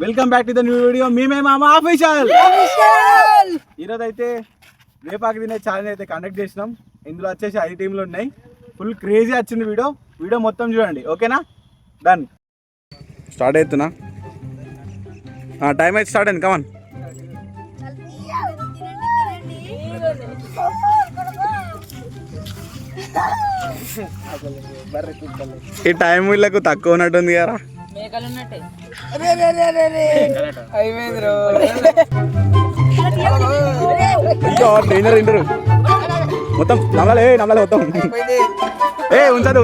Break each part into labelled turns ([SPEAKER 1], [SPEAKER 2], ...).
[SPEAKER 1] Welcome back to the new video. మేమే మామ official. ఈరోజు అయితే వేపాకు తినే ఛాలెంజ్ అయితే కండక్ట్ చేసినాం. ఇందులో వచ్చేసి 5 టీంలు ఉన్నాయి. ఫుల్ క్రేజీ వచ్చింది వీడియో మొత్తం చూడండి. ఓకేనా? డన్. స్టార్ట్ అవుతున్నా. టైం అయితే స్టార్ట్ అయింది. కమాన్. ఈ టైం వీళ్ళకు తక్కువ ఉన్నట్టుంది కదా. డేంజర్ ఇంటరు మొత్తం నమ్మలే మొత్తం. ఉంచదు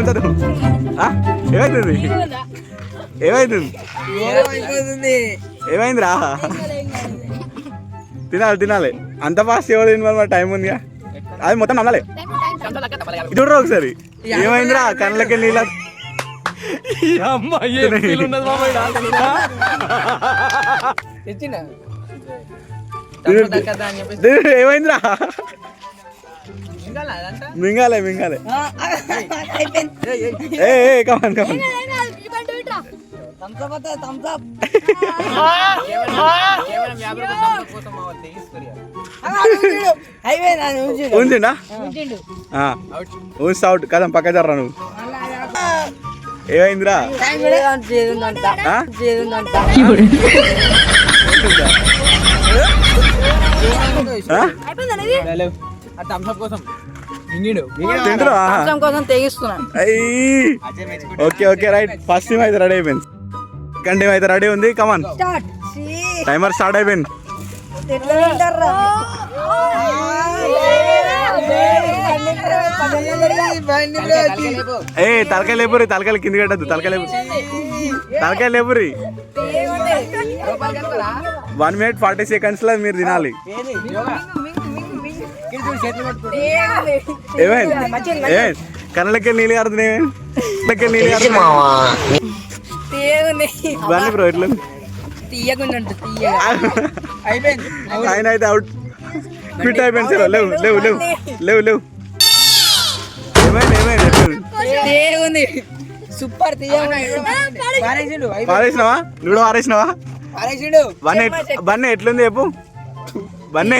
[SPEAKER 1] ఏమైందిరా? తినాలి అంత ఫాస్ట్ ఎవరు తినాలి? టైం ఉందిగా. అది మొత్తం నమ్మలే. చూడరా ఒకసారి. ఏమైందిరా? కళ్ళకి నీళ్ళ ఏమైందిరా? మింగాలే కమాన్ ఉంచిండా? అవుట్ కదా. పక్క జర్రా నువ్వు. ఏమైందిరా? Okay right. ఫస్ట్ టీమ్ అయితే రెడీ అయిపోయింది. సెకండ్ టీమ్ అయితే రెడీ ఉంది. కమాన్. టైమర్ స్టార్ట్ అయిపోయింది. తలకాయ లేపురి. తలకాయలు కింది కట్టద్దు. తలకాయ లేపురి. 1 minute 40 seconds లో మీరు తినాలి. ఏమైంది? కళ్ళకి నీళ్ళు కారుతున్నాయి. బ్రో ఎట్లా? ఆయన అయితే అవుట్. క్విట్ అయిపోయింది సార్. లేవు. ఏమైంది? సూపర్. పారేసినావా? నువ్వు పారేసినావా? బన్నీ ఎట్లుంది చెప్పు. బన్నీ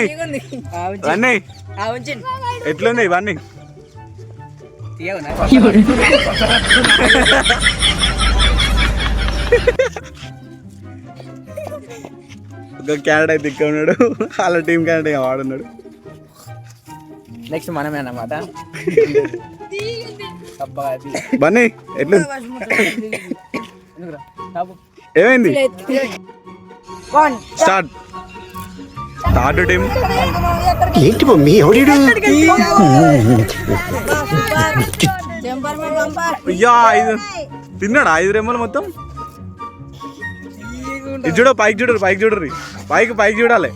[SPEAKER 1] ఎట్లుంది? బన్నీ ఒక క్యారెట్ అయితే ఇక్కడ ఉన్నాడు. వాళ్ళ టీం క్యారెట్ వాడున్నాడు.
[SPEAKER 2] నెక్స్ట్ మనమే అన్నమాట.
[SPEAKER 1] బన్నీ ఎట్లుంది? ఏమైంది? Start team.
[SPEAKER 3] ఏంటి మమ్మీ?
[SPEAKER 1] అయ్యా 5 తిన్నాడా? 5 రెమ్మలు మొత్తం. ఇది చూడు. పైకి చూడరు. పైకి చూడాలి.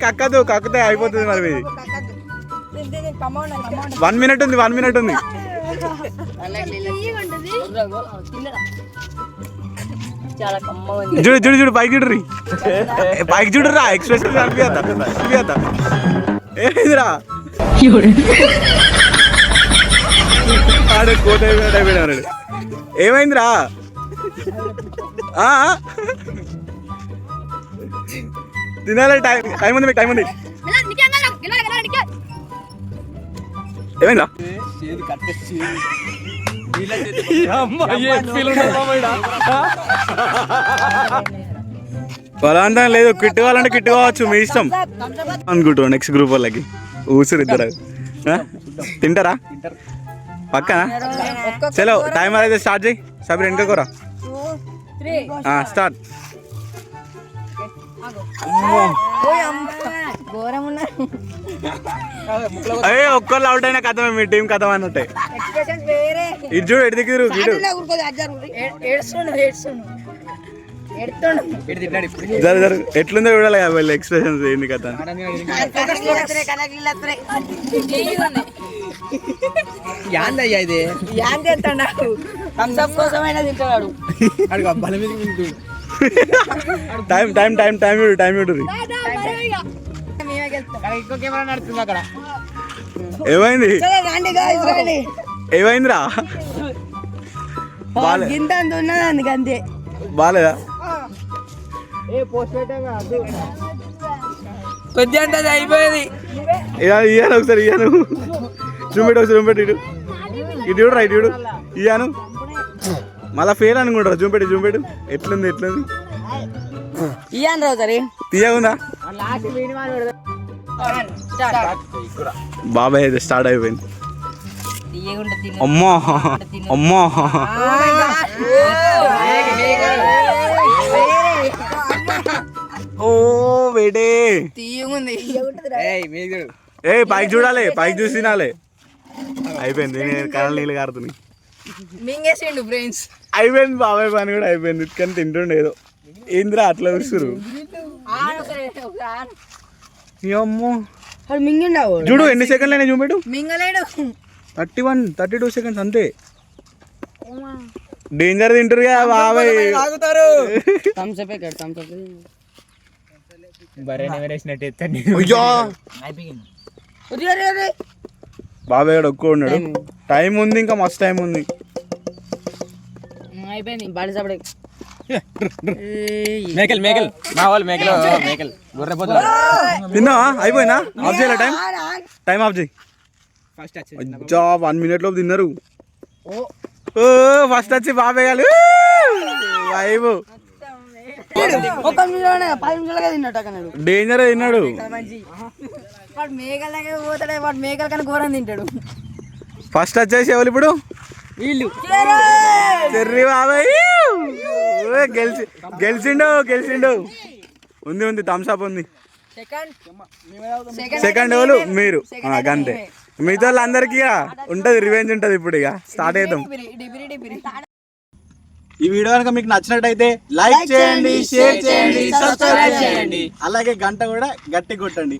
[SPEAKER 1] కక్కతే అయిపోతుంది మరి. 1 minute ఉంది. చూడు. పైకి చూడరా. ఎక్స్ప్రెషన్ కనిపియద్దా? ఏమైందిరా? కోట అయిపోయినాడు. ఏమైందిరా? తినాలి. టైం ఉంది. ఏమైందా? బలవంతం లేదు. కిట్ కావాలంటే కిట్ కావచ్చు, మీ ఇష్టం అనుకుంటారు. నెక్స్ట్ గ్రూప్ వాళ్ళకి ఊసిరు ఇద్దరు. తింటారా పక్కన? చలో టైమర్ అయితే స్టార్ట్ చేయి. సబరి వెనుకోరా. స్టార్ట్. అయ్యే ఒక్కళ్ళు అవుట్ అయినా కథమే. మీ టీం కథం అన్నట్టే. ఇటు చూడు. ఎటు దిగురు. ఎట్లుందో చూడాలి. వీళ్ళ ఎక్స్ప్రెషన్స్ ఏంది కథ? టైం చూడు. ఏమైందిరా? బాలేదా?
[SPEAKER 2] కొద్దిగా అంటే అది అయిపోయేది.
[SPEAKER 1] ఇయ్యాను ఒకసారి ఇయ్యాను చూపెట్టు ఒకసారి చూపెట్టు ఇటు ఇటు చూడు రైట్ చూడు ఇయ్యాను మళ్ళా ఫెయిల్ అనుకుంటారు చూపెట్టు ఎట్లుంది
[SPEAKER 2] ఇయ్యాను రావు సరే
[SPEAKER 1] తీయగుందా బాబాయ్ అయితే స్టార్ట్ అయిపోయింది అమ్మో అమ్మో ఓ వేడే
[SPEAKER 2] తీయగుంది.
[SPEAKER 1] ఏ పైకి చూడాలి పైకి చూసి తినాలి అయిపోయింది నేను కళ్ళ నీళ్ళు కారుతున్నాయి
[SPEAKER 2] మింగేసిండు ఫ్రెండ్స్.
[SPEAKER 1] అయిపోయింది బాబాయ్ పని కూడా అయిపోయింది కానీ తింటుండే ఏదో ఏంద్రా అట్లా చూస్తురు అమ్మో
[SPEAKER 2] మింగిండావు
[SPEAKER 1] చూడు ఎన్ని సెకండ్లు అయినా చూపెట్టు
[SPEAKER 2] మింగలేడు.
[SPEAKER 1] 32 సెకండ్స్ అంతే డేంజర్ తింటారు కదా బాబాయ్
[SPEAKER 2] థమ్స్అప్ ఇక్కడ థమ్స్అప్
[SPEAKER 1] బాబాయ్ కూడా ఒక్క ఉన్నాడు టైం ఉంది ఇంకా మస్తు టైం ఉంది
[SPEAKER 2] అయిపోయింది బాడీ సపడే
[SPEAKER 4] మేకల్ మా వాళ్ళు మేకలు గొర్రెపోతులు
[SPEAKER 1] తిన్నావా అయిపోయినా ఆఫ్ చేయాలి టైం ఆఫ్ చేయి అచ్చా 1 minute లోపు తిన్నారు ఓ ఫస్ట్ వచ్చి బాబాయ్ గారు వైబు
[SPEAKER 2] ఒక నిమిషం 10 నిమిషాలుగా తిన్నట్టు అన్నాడు.
[SPEAKER 1] డేంజర్ తిన్నాడు
[SPEAKER 2] వాడు మేకల దగ్గర పోతాడే, వాడు మేకల కన్నా ఘోరం తింటాడు.
[SPEAKER 1] ఫస్ట్ వచ్చేసి ఎవరు ఇప్పుడు
[SPEAKER 2] వీళ్ళు
[SPEAKER 1] చెర్రీ బాబాయ్ గెలిచిండు ఉంది థమ్స్ అప్ ఉంది సెకండ్ ఎవరు మీరు గంతే మిగతా వాళ్ళందరికీ ఉంటది రివెంజ్ ఉంటది ఇప్పుడు ఇక స్టార్ట్ చేద్దాం ఈ వీడియో కనుక మీకు నచ్చినట్టయితే లైక్ చేయండి షేర్ చేయండి సబ్స్క్రైబ్ చేయండి అలాగే గంట కూడా గట్టి కొట్టండి